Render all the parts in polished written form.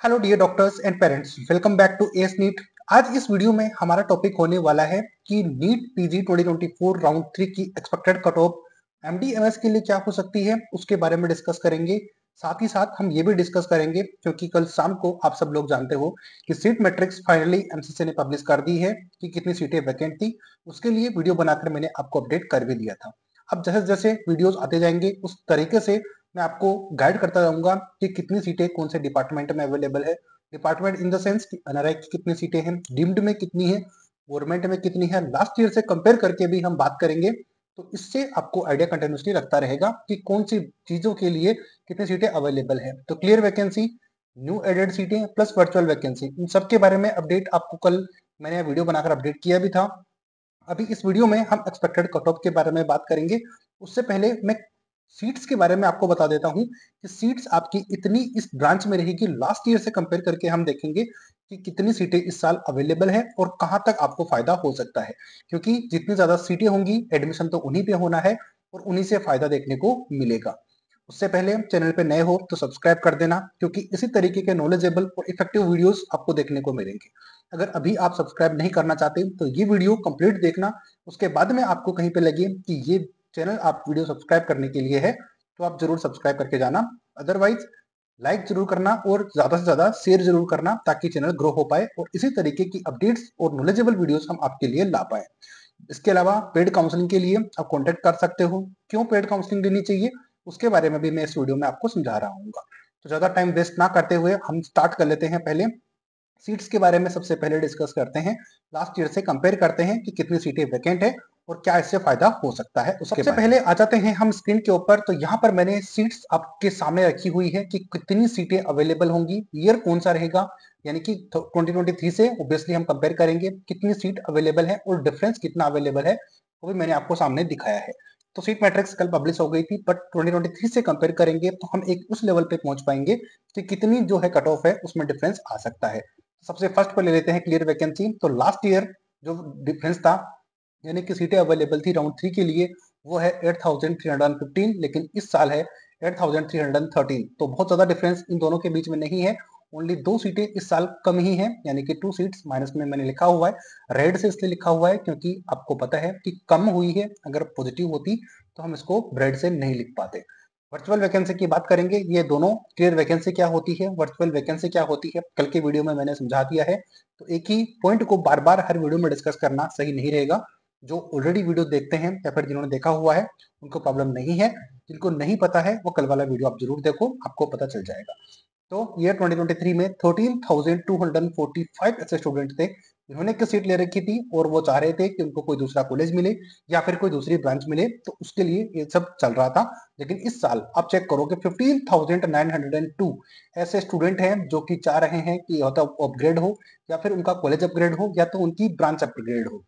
Hello dear doctors and parents, welcome back to ace NEET. आज इस video में हमारा टॉपिक होने वाला है कि नीट पीजी 2024 राउंड 3 की एक्सपेक्टेड कट ऑफ एमडीएमएस के लिए क्या हो सकती है, उसके बारे में डिस्कस करेंगे। साथ ही साथ हम ये भी डिस्कस करेंगे क्योंकि कल शाम को आप सब लोग जानते हो कि सीट मैट्रिक्स फाइनली एमसीसी ने पब्लिश कर दी है कि कितनी सीटें वैकेंट थी। उसके लिए वीडियो बनाकर मैंने आपको अपडेट कर भी दिया था। अब जैसे जैसे वीडियोस आते जाएंगे उस तरीके से मैं आपको गाइड करता जाऊंगा कि कितनी सीटें कौन से डिपार्टमेंट में अवेलेबल है। डिपार्टमेंट इन द सेंस कि एनआरआई की कितनी सीटें हैं, डीम्ड में कितनी है, गवर्नमेंट में कितनी है, लास्ट ईयर से कंपेयर करके भी हम बात करेंगे। तो इससे आपको आइडिया कंटिन्यूसली लगता रहेगा कि कौन सी चीजों के लिए कितनी सीटें अवेलेबल है। तो क्लियर वैकेंसी, न्यू एडेड सीटें प्लस वर्चुअल वैकेंसी, इन सब के बारे में अपडेट आपको कल मैंने वीडियो बनाकर अपडेट किया भी था। अभी इस वीडियो में हम एक्सपेक्टेड कट ऑफ के बारे में बात करेंगे। उससे पहले मैं सीट्स के बारे में आपको बता देता हूं कि सीट्स आपकी इतनी इस ब्रांच में रहेगी। लास्ट ईयर से कंपेयर करके हम देखेंगे कि कितनी सीटें इस साल अवेलेबल है और कहां तक आपको फायदा हो सकता है, क्योंकि जितनी ज्यादा सीटें होंगी एडमिशन तो उन्हीं पे होना है और उन्हीं से फायदा देखने को मिलेगा। उससे पहले चैनल पे नए हो तो सब्सक्राइब कर देना, क्योंकि इसी तरीके के नॉलेजेबल और इफेक्टिव वीडियोस आपको देखने को मिलेंगे। अगर अभी आप सब्सक्राइब नहीं करना चाहते तो ये वीडियो कंप्लीट देखना, उसके बाद में आपको कहीं पे लगे कि ये चैनल आप वीडियो सब्सक्राइब करने के लिए है तो आप जरूर सब्सक्राइब करके जाना। अदरवाइज लाइक जरूर करना और ज्यादा से ज्यादा शेयर जरूर करना ताकि चैनल ग्रो हो पाए और इसी तरीके की अपडेट्स और नॉलेजेबल वीडियोस हम आपके लिए ला पाए। इसके अलावा पेड काउंसलिंग के लिए आप कॉन्टेक्ट कर सकते हो। क्यों पेड काउंसलिंग लेनी चाहिए उसके बारे में भी मैं इस वीडियो में आपको समझा रहा हूँ। तो ज्यादा टाइम वेस्ट ना करते हुए हम स्टार्ट कर लेते हैं। पहले सीट्स के बारे में सबसे पहले डिस्कस करते हैं। लास्ट ईयर से कंपेयर करते हैं कि कितनी सीटें वैकेंट है और क्या इससे फायदा हो सकता है। उसके सबसे पहले आ जाते हैं हम स्क्रीन के ऊपर। तो यहाँ पर मैंने सीट्स आपके सामने रखी हुई है कि कितनी सीटें अवेलेबल होंगी, ईयर कौन सा रहेगा, यानी कि 2023 से ऑब्वियसली हम कंपेयर करेंगे कितनी सीट अवेलेबल है और डिफरेंस कितना अवेलेबल है, वो भी मैंने आपको सामने दिखाया है। तो सीट मैट्रिक्स कल पब्लिश हो गई थी, बट 2023 से कंपेयर करेंगे तो हम एक उस लेवल पे पहुंच पाएंगे कि कितनी जो है कट ऑफ है उसमें डिफरेंस आ सकता है। सबसे फर्स्ट पर ले लेते हैं क्लियर वैकेंसी। तो लास्ट ईयर जो डिफरेंस था, यानी कि सीटें अवेलेबल थी राउंड 3 के लिए, वो है 8315, लेकिन इस साल है 8313। तो बहुत ज्यादा डिफरेंस इन दोनों के बीच में नहीं है। ओनली 2 सीटें इस साल कम ही है, यानी कि 2 सीट्स माइनस में मैंने लिखा हुआ है। रेड से इसलिए लिखा हुआ है क्योंकि आपको पता है कि कम हुई है। अगर पॉजिटिव होती तो हम इसको रेड से नहीं लिख पाते। वर्चुअल वैकेंसी की बात करेंगे। ये दोनों, क्लियर वैकेंसी क्या होती है, वर्चुअल वैकेंसी क्या होती है, कल के वीडियो में मैंने समझा दिया है। तो एक ही पॉइंट को बार बार हर वीडियो में डिस्कस करना सही नहीं रहेगा। जो ऑलरेडी वीडियो देखते हैं या फिर जिन्होंने देखा हुआ है उनको प्रॉब्लम नहीं है। जिनको नहीं पता है वो कल वाला वीडियो आप जरूर देखो, आपको पता चल जाएगा। तो ईयर 2023 में 13,245 ऐसे स्टूडेंट थे जिन्होंने एक सीट ले रखी थी और वो चाह रहे थे कि उनको कोई दूसरा कॉलेज मिले या फिर कोई दूसरी ब्रांच मिले, तो उसके लिए ये सब चल रहा था। लेकिन इस साल आप चेक करो कि 15,902 ऐसे स्टूडेंट हैं जो कि चाह रहे हैं कि या तो अपग्रेड हो या फिर उनका कॉलेज अपग्रेड हो या तो उनकी ब्रांच अपग्रेड हो।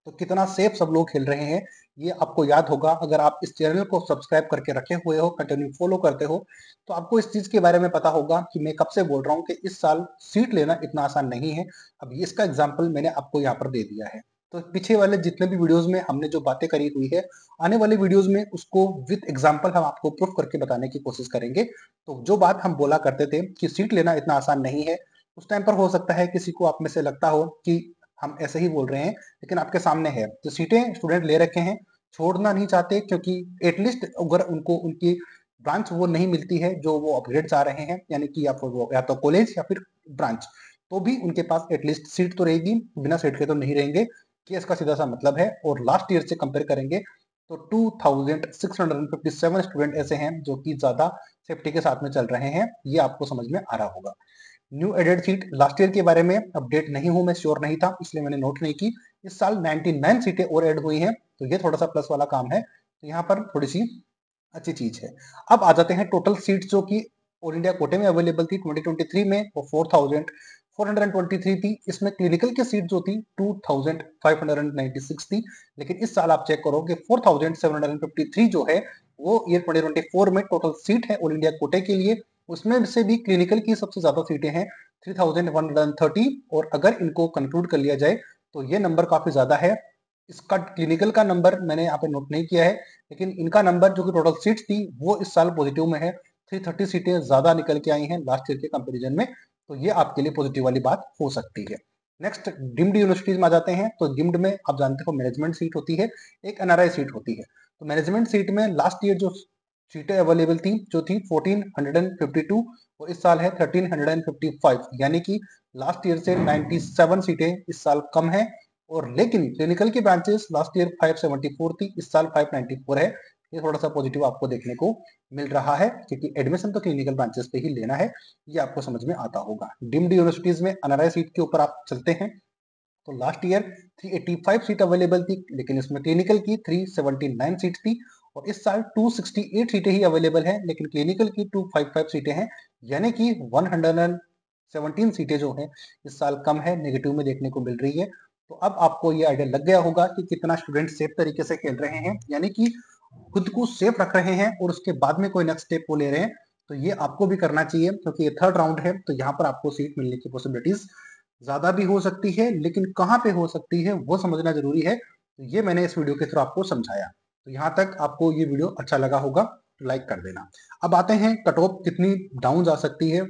तो कितना सेफ सब लोग खेल रहे हैं ये आपको याद होगा। अगर आप इस चैनल को सब्सक्राइब करके रखे हुए हो, कंटिन्यू फॉलो करते हो, तो आपको इस चीज के बारे में पता होगा कि मैं कब से बोल रहा हूँ कि इस साल सीट लेना इतना आसान नहीं है। अब इसका एग्जाम्पल मैंने आपको यहाँ पर दे दिया है। तो पीछे वाले जितने भी वीडियोस में हमने जो बातें करी हुई है, आने वाले वीडियोस में उसको विद एग्जाम्पल हम आपको प्रूफ करके बताने की कोशिश करेंगे। तो जो बात हम बोला करते थे कि सीट लेना इतना आसान नहीं है, उस टाइम पर हो सकता है किसी को आप में से लगता हो कि हम ऐसे ही बोल रहे हैं, लेकिन आपके सामने है। तो सीटें स्टूडेंट ले रखे हैं, छोड़ना नहीं चाहते, क्योंकि एटलीस्ट अगर उनको उनकी ब्रांच वो नहीं मिलती है जो वो अपग्रेड चाह रहे हैं, यानी कि या तो कॉलेज या फिर ब्रांच, तो भी उनके पास एटलीस्ट सीट तो रहेगी, बिना सीट के तो नहीं रहेंगे, कि इसका सीधा सा मतलब है। और लास्ट ईयर से कंपेयर करेंगे तो 2657 स्टूडेंट ऐसे हैं जो कि ज्यादा सेफ्टी के साथ में चल रहे हैं। ये आपको समझ में आ रहा होगा। New added seat last year के बारे में अपडेट नहीं हूं, मैं श्योर नहीं था इसलिए मैंने नोट नहीं की। इस साल 99 सीटें और ऐड हुई हैं, तो ये थोड़ा सा प्लस वाला काम है। तो यहाँ पर थोड़ी सी अच्छी चीज है। अब आ जाते हैं टोटल सीट्स जो कि ऑल इंडिया कोटे में अवेलेबल थी 2023 में, वो 4423 थी। इसमें क्लिनिकल की सीट जो थी 2596 थी। लेकिन इस साल आप चेक करो कि 4753 जो है वो ईयर 2024 में टोटल सीट है ऑल इंडिया कोटे के लिए। उसमें से भी क्लिनिकल की सबसे ज्यादा सीटें हैं 3130। और अगर इनको कंक्लूड कर लिया जाए तो ये नंबर काफी ज्यादा है। इसका क्लिनिकल का नंबर मैंने यहाँ पे नोट नहीं किया है, लेकिन इनका नंबर जो कि टोटल सीट्स थी वो इस साल पॉजिटिव में है। 330 सीटें ज्यादा निकल के आई हैं लास्ट ईयर के कंपैरिजन में। तो ये आपके लिए पॉजिटिव वाली बात हो सकती है। नेक्स्ट डिम्ड यूनिवर्सिटीज में आ जाते हैं। तो डिम्ड में आप जानते हो मैनेजमेंट सीट होती है, एक एनआरआई सीट होती है। तो मैनेजमेंट सीट में लास्ट ईयर जो सीटें अवेलेबल थी जो थी 1452 और इस साल है 1355, यानी कि लास्ट ईयर से 97 सीटें इस साल कम है। और लेकिन क्लिनिकल की ब्रांचेस लास्ट ईयर 574 थी, इस साल 594 है। ये थोड़ा सा पॉजिटिव आपको देखने को मिल रहा है, क्योंकि एडमिशन तो क्लिनिकल ब्रांचेस पे ही लेना है, ये आपको समझ में आता होगा। डीम्ड यूनिवर्सिटीज में एनआरआई सीट के ऊपर आप चलते हैं तो लास्ट ईयर 385 सीट अवेलेबल थी, लेकिन इसमें क्लिनिकल की 379 सीट थी। और इस साल 268 सीटें ही अवेलेबल हैं, लेकिन क्लिनिकल की 255 सीटें हैं, यानी कि 117 सीटें जो हैं इस साल कम है, नेगेटिव में देखने को मिल रही है। तो अब आपको ये आइडिया लग गया होगा कि कितना स्टूडेंट सेफ तरीके से खेल रहे हैं, यानी कि खुद को सेफ रख रहे हैं और उसके बाद में कोई नेक्स्ट स्टेप को ले रहे हैं। तो ये आपको भी करना चाहिए, क्योंकि ये थर्ड राउंड है, तो यहाँ पर आपको सीट मिलने की पॉसिबिलिटीज ज्यादा भी हो सकती है, लेकिन कहाँ पे हो सकती है वो समझना जरूरी है। तो ये मैंने इस वीडियो के थ्रू आपको समझाया। तो यहाँ तक आपको ये वीडियो अच्छा लगा होगा तो लाइक कर देना। अब आते हैं कट ऑफ कितनी डाउन जा सकती है।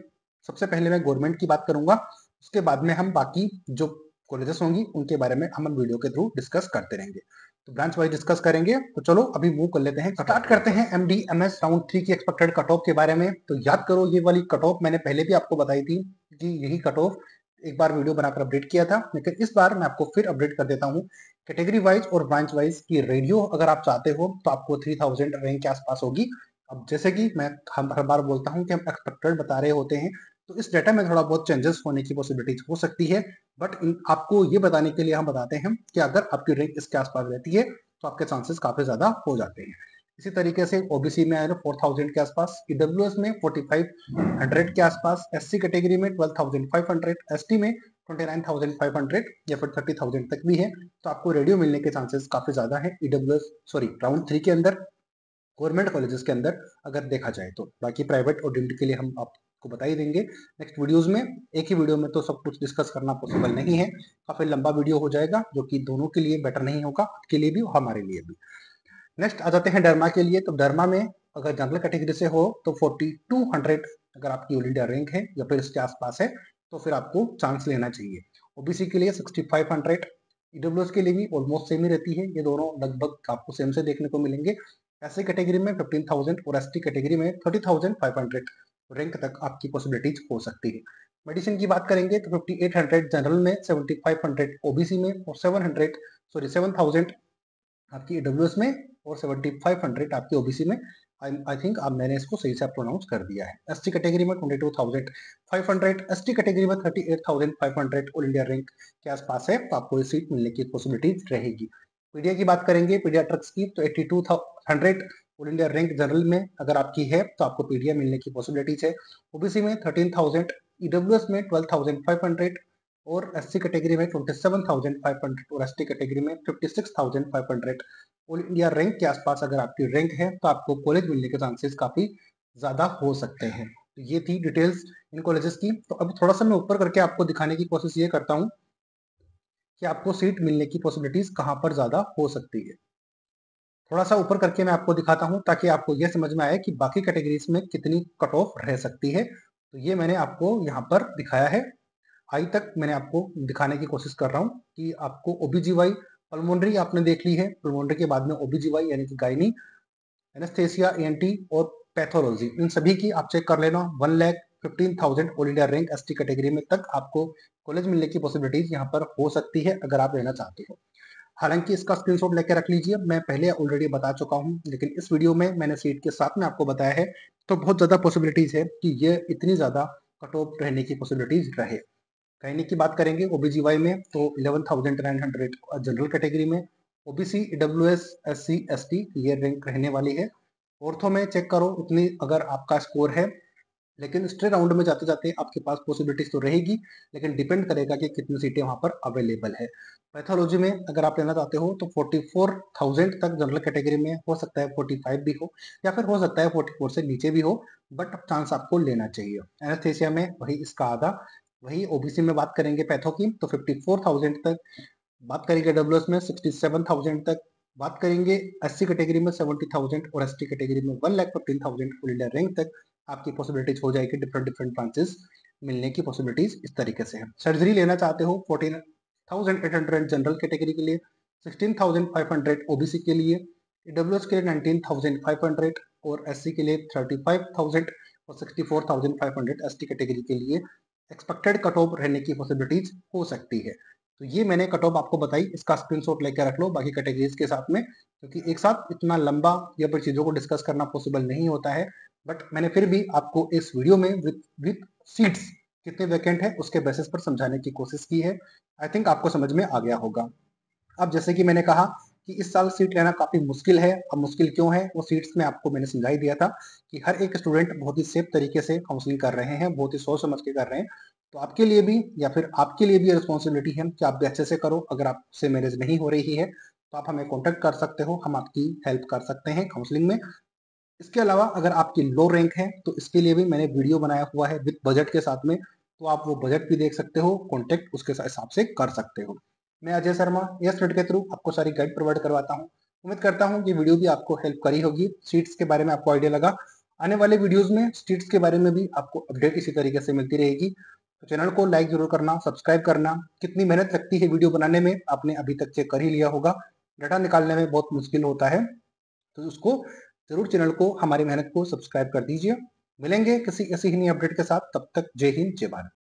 सबसे पहले मैं गवर्नमेंट की बात करूंगा, उसके बाद में हम बाकी जो कॉलेजेस होंगी उनके बारे में हम वीडियो के थ्रू डिस्कस करते रहेंगे। तो ब्रांच वाइज डिस्कस करेंगे। तो चलो अभी मूव कर लेते हैं, स्टार्ट करते हैं MD/MS राउंड 3 की एक्सपेक्टेड कट ऑफ के बारे में। तो याद करो ये वाली कट ऑफ मैंने पहले भी आपको बताई थी कि यही कट ऑफ एक बार वीडियो बनाकर अपडेट किया था, लेकिन इस बार मैं आपको फिर अपडेट कर देता हूँ कैटेगरी वाइज और ब्रांच वाइज की रेडियो अगर आप चाहते हो तो आपको 3000 रैंक के आसपास होगी। अब जैसे कि मैं हर बार बोलता हूँ कि हम एक्सपेक्टेड बता रहे होते हैं, तो इस डेटा में थोड़ा बहुत चेंजेस होने की पॉसिबिलिटीज हो सकती है, बट आपको ये बताने के लिए हम बताते हैं कि अगर आपकी रैंक इसके आसपास रहती है तो आपके चांसेस काफी ज्यादा हो जाते हैं। इसी तरीके से ओबीसी में आए 4000 के आसपास, ईडब्ल्यूएस में 4500 के आसपास, एससी कैटेगरी में 12500, एसटी में 29500 या फिर 30000 तक भी है। तो आपको रेडियो मिलने के चांसेस काफी ज्यादा है ईडब्ल्यूएस राउंड 3 के अंदर, गवर्नमेंट कॉलेजेस के अंदर अगर देखा जाए तो। बाकी प्राइवेट और डीम्ड के लिए हम आपको बता ही देंगे नेक्स्ट वीडियोस में। एक ही वीडियो में तो सब कुछ डिस्कस करना पॉसिबल नहीं है, काफी लंबा वीडियो हो जाएगा, जो कि दोनों के लिए बेटर नहीं होगा, आपके लिए भी और हमारे लिए भी। नेक्स्ट आ जाते हैं डर्मा के लिए। तो डर्मा में अगर जनरल कैटेगरी से हो तो 4200 अगर आपकी ऑल इंडिया रैंक है या फिर इसके आसपास है तो फिर आपको चांस लेना चाहिए। ओबीसी के लिए 6500, ईडब्ल्यूएस के लिए भी ऑलमोस्ट सेम ही रहती है, ये दोनों लगभग आपको सेम से देखने को मिलेंगे। एससी कैटेगरी में 15000 और एसटी कैटेगरी में 30500 रैंक तक आपकी पॉसिबिलिटीज हो सकती है। मेडिसिन की बात करेंगे तो 5800 जनरल में, 7500 ओबीसी में और 7000 आपकी ईडब्ल्यूएस में और 7500 आपकी ओबीसी में। आई थिंक अब मैंने इसको सही से प्रोनाउंस कर दिया है। एसटी कैटेगरी में 22500, एसटी कैटेगरी में 38500 ऑल इंडिया रैंक के आसपास है, तो आपको सीट मिलने की पॉसिबिलिटी रहेगी। पीडिया की बात करेंगे, पीडियाट्रिक्स की, तो 8200 ऑल इंडिया रैंक जनरल में अगर आपकी है तो आपको पीडिया मिलने की पॉसिबिलिटीज है। ओबीसी में 13000, ईडब्ल्यूएस में 12500 और एससी कैटेगरी में 27500 और एसटी कैटेगरी में 56500 ऑल इंडिया रैंक के आसपास अगर आपकी रैंक है तो आपको कॉलेज मिलने के चांसेस काफी ज्यादा हो सकते हैं। तो ये थी डिटेल्स इन कॉलेजेस की। तो अब थोड़ा सा मैं ऊपर करके आपको दिखाने की कोशिश ये करता हूँ कि आपको सीट मिलने की पॉसिबिलिटीज कहाँ पर ज्यादा हो सकती है। थोड़ा सा ऊपर करके मैं आपको दिखाता हूँ ताकि आपको यह समझ में आए कि बाकी कैटेगरीज में कितनी कट ऑफ रह सकती है। तो ये मैंने आपको यहाँ पर दिखाया है, आई तक मैंने आपको दिखाने की कोशिश कर रहा हूँ कि आपको ओबीजीवाई, पल्मोनरी आपने देख ली है, पल्मोनरी के बाद में ओबीजीवाई यानी कि गायनी, एनेस्थेसिया, एएनटी और पैथोलॉजी, इन सभी की आप चेक कर लेना। 1,15,000 all India rank ST category में तक आपको कॉलेज मिलने की पॉसिबिलिटीज यहाँ पर हो सकती है अगर आप लेना चाहते हो। हालांकि इसका स्क्रीनशॉट लेके रख लीजिए, मैं पहले ऑलरेडी बता चुका हूँ, लेकिन इस वीडियो में मैंने सीट के साथ में आपको बताया है, तो बहुत ज्यादा पॉसिबिलिटीज है कि ये इतनी ज्यादा कट ऑफ रहने की पॉसिबिलिटीज रहे। गायनी की बात करेंगे ओबीजीवाई में तो 11,900 जनरल कैटेगरी में, ओबीसी, ईडब्ल्यूएस, एससी, एसटी ये रैंक रहने वाली है। ऑर्थो में चेक करो उतनी अगर आपका स्कोर है, लेकिन स्ट्रे राउंड में जाते जाते आपके पास पॉसिबिलिटीज तो रहेगी, लेकिन डिपेंड करेगा कि कितनी सीटें वहां पर अवेलेबल है। पैथोलॉजी में अगर आप लेना चाहते हो तो 44,000 तक जनरल कैटेगरी में हो सकता है, 45 भी हो या फिर हो सकता है 44 से नीचे भी हो, बट चांस आपको लेना चाहिए। एनेस्थेसिया में वही इसका आधा। वही ओबीसी में बात करेंगे पैथो की तो 54,000 तक, बात करेंगे डब्ल्यूएस में 67,000 तक, बात करेंगे एससी कैटेगरी में 70,000 और एसटी कैटेगरी में 1,15,000 ऑल इंडिया रैंक तक आपकी पॉसिबिलिटीज हो जाएगी डिफरेंट डिफरेंट ब्रांचेस मिलने की पॉसिबिलिटीज इस तरीके से है। सर्जरी लेना चाहते हो 14,800 जनरल कैटेगरी के लिए, 16,500 ओबीसी के लिए, ईडब्ल्यूएस के लिए 19,500 और एससी के लिए 35,000 और 64,500 एसटी कैटेगरी के लिए एक्सपेक्टेड कट ऑफ रहने की पॉसिबिलिटीज हो सकती है। तो ये मैंने कट ऑफ आपको बताई, इसका स्क्रीनशॉट लेकर रख लो बाकी कैटेगरीज के साथ में, क्योंकि एक साथ इतना लंबा या फिर चीजों को डिस्कस करना पॉसिबल नहीं होता है। बट मैंने फिर भी आपको इस वीडियो में विथ सीट्स कितने वैकेंट है उसके बेसिस पर समझाने की कोशिश की है। आई थिंक आपको समझ में आ गया होगा। अब जैसे कि मैंने कहा कि इस साल सीट लेना काफी मुश्किल है। अब मुश्किल क्यों है वो सीट्स में आपको मैंने समझा ही दिया था कि हर एक स्टूडेंट बहुत ही सेफ तरीके से काउंसलिंग कर रहे हैं, बहुत ही सोच समझ के कर रहे हैं। तो आपके लिए भी या फिर आपके लिए भी रिस्पॉन्सिबिलिटी है कि आप भी अच्छे से करो। अगर आपसे मैनेज नहीं हो रही है तो आप हमें कॉन्टेक्ट कर सकते हो, हम आपकी हेल्प कर सकते हैं काउंसलिंग में। इसके अलावा अगर आपकी लो रैंक है तो इसके लिए भी मैंने वीडियो बनाया हुआ है विद बजट के साथ में, तो आप वो बजट भी देख सकते हो, कॉन्टेक्ट उसके हिसाब से कर सकते हो। मैं अजय शर्मा यस नेट के थ्रू आपको सारी गाइड प्रोवाइड करवाता हूँ। उम्मीद करता हूँ ये वीडियो भी आपको हेल्प करी होगी, सीट्स के बारे में आपको आइडिया लगा। आने वाले वीडियोज में सीट्स के बारे में भी आपको अपडेट इसी तरीके से मिलती रहेगी। तो चैनल को लाइक जरूर करना, सब्सक्राइब करना। कितनी मेहनत लगती है वीडियो बनाने में आपने अभी तक चेक कर ही लिया होगा। डाटा निकालने में बहुत मुश्किल होता है, तो उसको जरूर चैनल को, हमारी मेहनत को सब्सक्राइब कर दीजिए। मिलेंगे किसी ऐसी ही नई अपडेट के साथ, तब तक जय हिंद जय भारत।